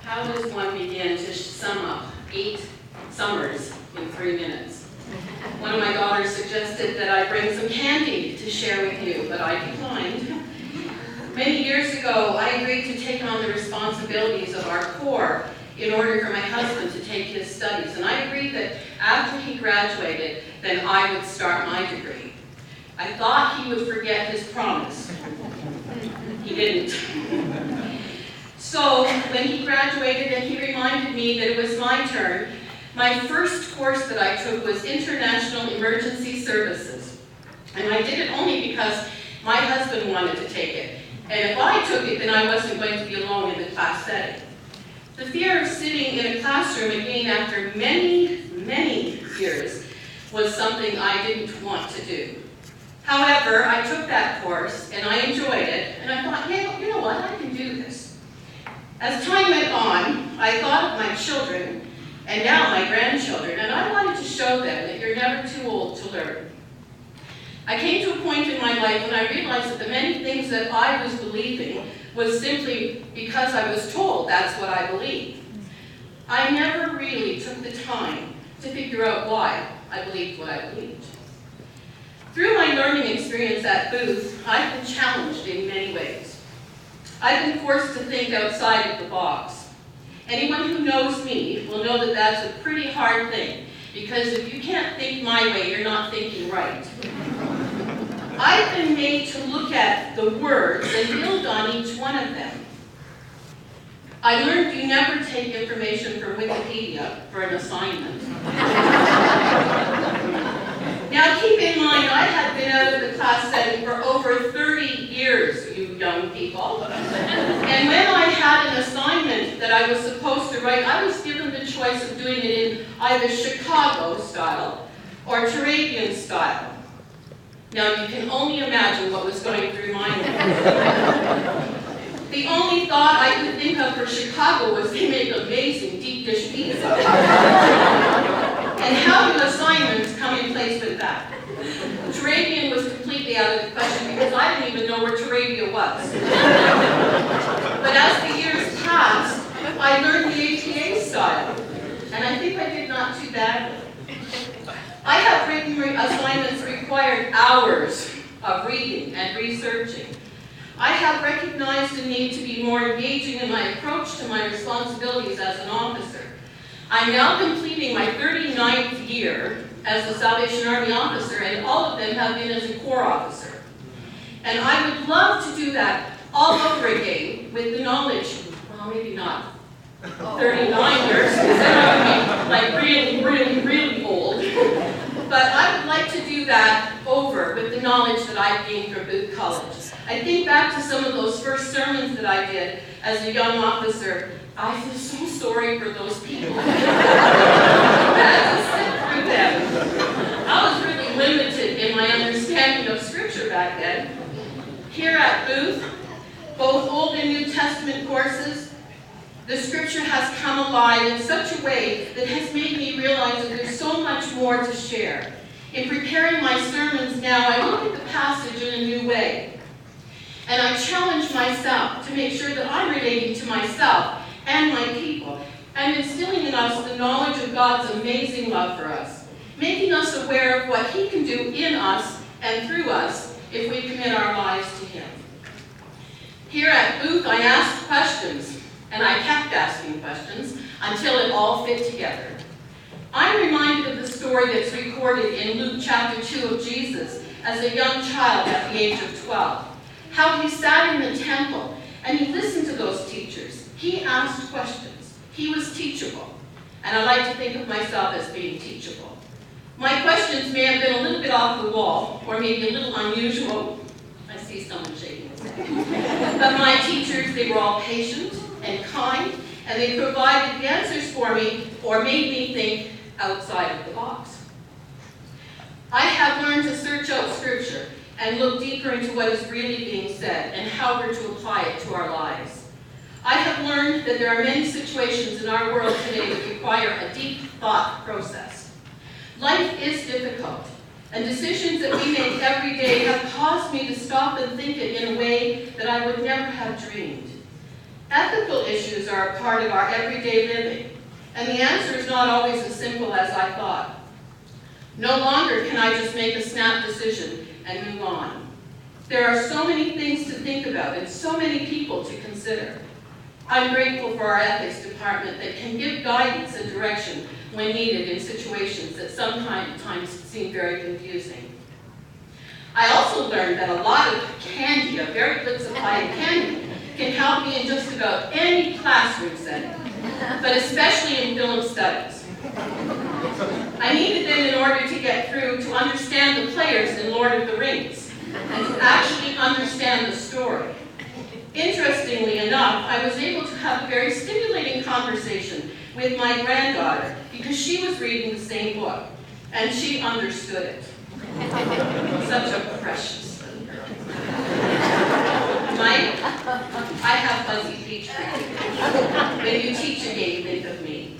How does one begin to sum up 8 summers in 3 minutes? One of my daughters suggested that I bring some candy to share with you, but I declined. Many years ago, I agreed to take on the responsibilities of our corps in order for my husband to take his studies. And I agreed that after he graduated, then I would start my degree. I thought he would forget his promise. He didn't. So when he graduated and he reminded me that it was my turn, my first course that I took was International Emergency Services. And I did it only because my husband wanted to take it. And if I took it, then I wasn't going to be alone in the class setting. The fear of sitting in a classroom again after many, many years was something I didn't want to do. However, I took that course and I enjoyed it, and I thought, hey, you know what, I can do this. As time went on, I thought of my children, and now my grandchildren, and I wanted to show them that you're never too old to learn. I came to a point in my life when I realized that the many things that I was believing was simply because I was told that's what I believed. I never really took the time to figure out why I believed what I believed. Through my learning experience at Booth, I've been challenged in many ways. I've been forced to think outside of the box. Anyone who knows me will know that that's a pretty hard thing, because if you can't think my way, you're not thinking right. I've been made to look at the words and build on each one of them. I learned you never take information from Wikipedia for an assignment. Now keep in mind, I have been out of the class setting for over 30 years, you young people. And when I had an assignment that I was supposed to write, I was given the choice of doing it in either Chicago style or Turabian style. Now you can only imagine what was going through my mind. The only thought I could think of for Chicago was they make amazing deep dish pizza. And how do assignments come in place with that? Turabian was completely out of the question because I didn't even know where Turabia was. But as the years passed, I learned the APA style. And I think I did not too badly. I have written assignments required hours of reading and researching. I have recognized the need to be more engaging in my approach to my responsibilities as an officer. I'm now completing my 39th year as a Salvation Army officer, and all of them have been as a Corps officer. And I would love to do that all over again with the knowledge, well, maybe not 39 years, because then I would be like really, really, really old. But I would like to do that over with the knowledge that I've gained from Booth College. I think back to some of those first sermons that I did as a young officer. I feel so sorry for those people. I had to sit through them. I was really limited in my understanding of Scripture back then. Here at Booth, both Old and New Testament courses, the Scripture has come alive in such a way that has made me realize that there's so much more to share. In preparing my sermons now, I look at the passage in a new way. And I challenge myself to make sure that I'm relating to myself and my people, and instilling in us the knowledge of God's amazing love for us, making us aware of what He can do in us and through us if we commit our lives to Him. Here at Booth, I asked questions, and I kept asking questions until it all fit together. I'm reminded of the story that's recorded in Luke chapter 2 of Jesus as a young child at the age of 12. How he sat in the temple and he listened to those teachers. He asked questions. He was teachable. And I like to think of myself as being teachable. My questions may have been a little bit off the wall, or maybe a little unusual. I see someone shaking his head. But my teachers, they were all patient and kind, and they provided the answers for me, or made me think outside of the box. I have learned to search out Scripture and look deeper into what is really being said and how we're to apply it to our lives. I have learned that there are many situations in our world today that require a deep thought process. Life is difficult, and decisions that we make every day have caused me to stop and think it in a way that I would never have dreamed. Ethical issues are are a part of our everyday living, and the answer is not always as simple as I thought. No longer can I just make a snap decision and move on. There are so many things to think about and so many people to consider. I'm grateful for our ethics department that can give guidance and direction when needed in situations that sometimes seem very confusing. I also learned that a lot of candy, a very good supply of candy, can help me in just about any classroom setting, but especially in film studies. I needed them in order to get through to understand the players in Lord of the Rings and to actually understand the story. Interestingly enough, I was able to have a very stimulating conversation with my granddaughter because she was reading the same book and she understood it. Such a precious little girl. Mike, I have fuzzy feet for you. When you teach again, think of me.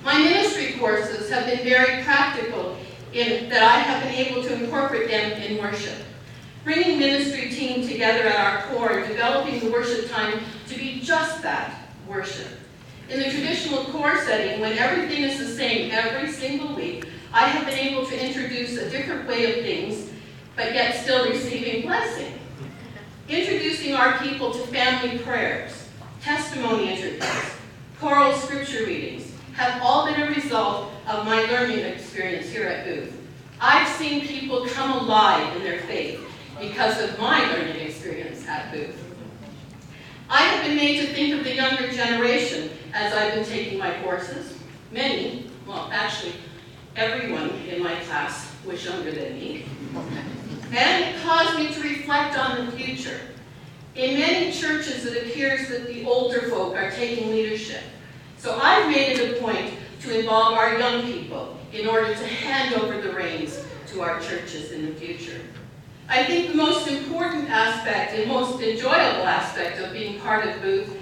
My ministry courses have been very practical in that I have been able to incorporate them in worship. Bringing ministry team together at our core and developing the worship time to be just that, worship. In the traditional core setting, when everything is the same every single week, I have been able to introduce a different way of things, but yet still receiving blessing. Introducing our people to family prayers, testimony interviews, choral scripture readings, have all been a result of my learning experience here at Booth. I've seen people come alive in their faith because of my learning experience at Booth. I have been made to think of the younger generation as I've been taking my courses. Many, well actually everyone in my class was younger than me. And it caused me to reflect on the future. In many churches it appears that the older folk are taking leadership. So I've made it a point to involve our young people in order to hand over the reins to our churches in the future. I think the most important aspect and most enjoyable aspect of being part of Booth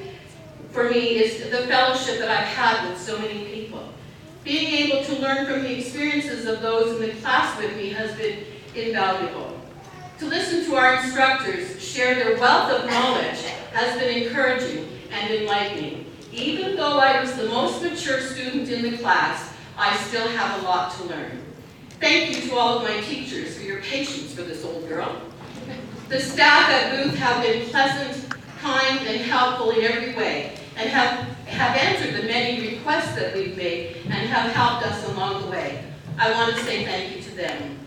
for me is the fellowship that I've had with so many people. Being able to learn from the experiences of those in the class with me has been invaluable. To listen to our instructors share their wealth of knowledge has been encouraging and enlightening. Even though I was the most mature student in the class, I still have a lot to learn. Thank you to all of my teachers for your patience for this old girl. The staff at Booth have been pleasant, kind, and helpful in every way, and have answered the many requests that we've made and have helped us along the way. I want to say thank you to them.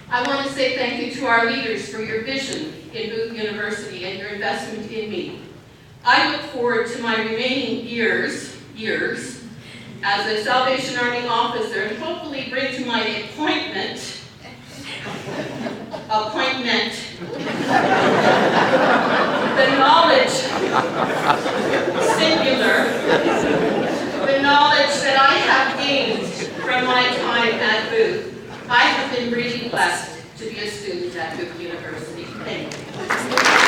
I want to say thank you to our leaders for your vision in Booth University and your investment in me. I look forward to my remaining years as a Salvation Army officer and hopefully bring to my appointment, the knowledge, singular, the knowledge that I have gained from my time at Booth. I have been really blessed to be a student at Booth University. Thank you.